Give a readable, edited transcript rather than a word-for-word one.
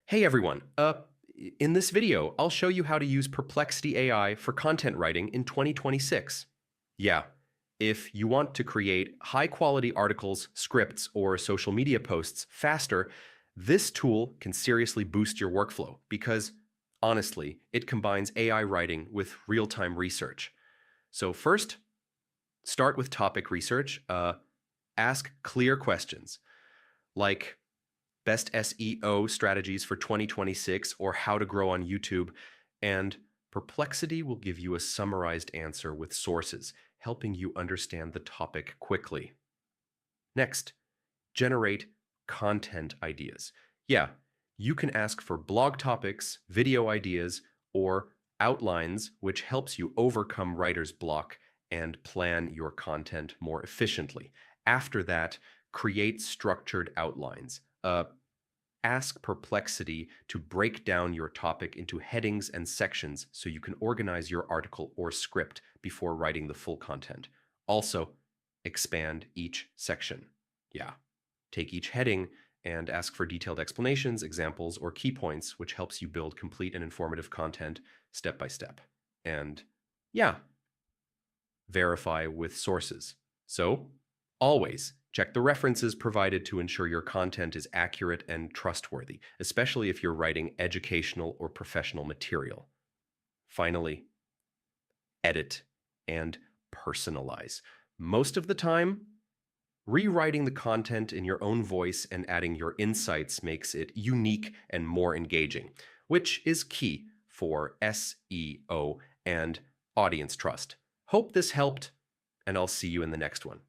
Hey everyone, in this video, I'll show you how to use Perplexity AI for content writing in 2026. Yeah, if you want to create high-quality articles, scripts, or social media posts faster, this tool can seriously boost your workflow because, honestly, it combines AI writing with real-time research. So first, start with topic research. Ask clear questions like, best SEO strategies for 2026 or how to grow on YouTube. And Perplexity will give you a summarized answer with sources, helping you understand the topic quickly. Next, generate content ideas. Yeah, you can ask for blog topics, video ideas, or outlines, which helps you overcome writer's block and plan your content more efficiently. After that, create structured outlines. Ask Perplexity to break down your topic into headings and sections so you can organize your article or script before writing the full content. Also, expand each section. Yeah, take each heading and ask for detailed explanations, examples, or key points, which helps you build complete and informative content step by step. And yeah, verify with sources. So, always check the references provided to ensure your content is accurate and trustworthy, especially if you're writing educational or professional material. Finally, edit and personalize. Most of the time, rewriting the content in your own voice and adding your insights makes it unique and more engaging, which is key for SEO and audience trust. Hope this helped, and I'll see you in the next one.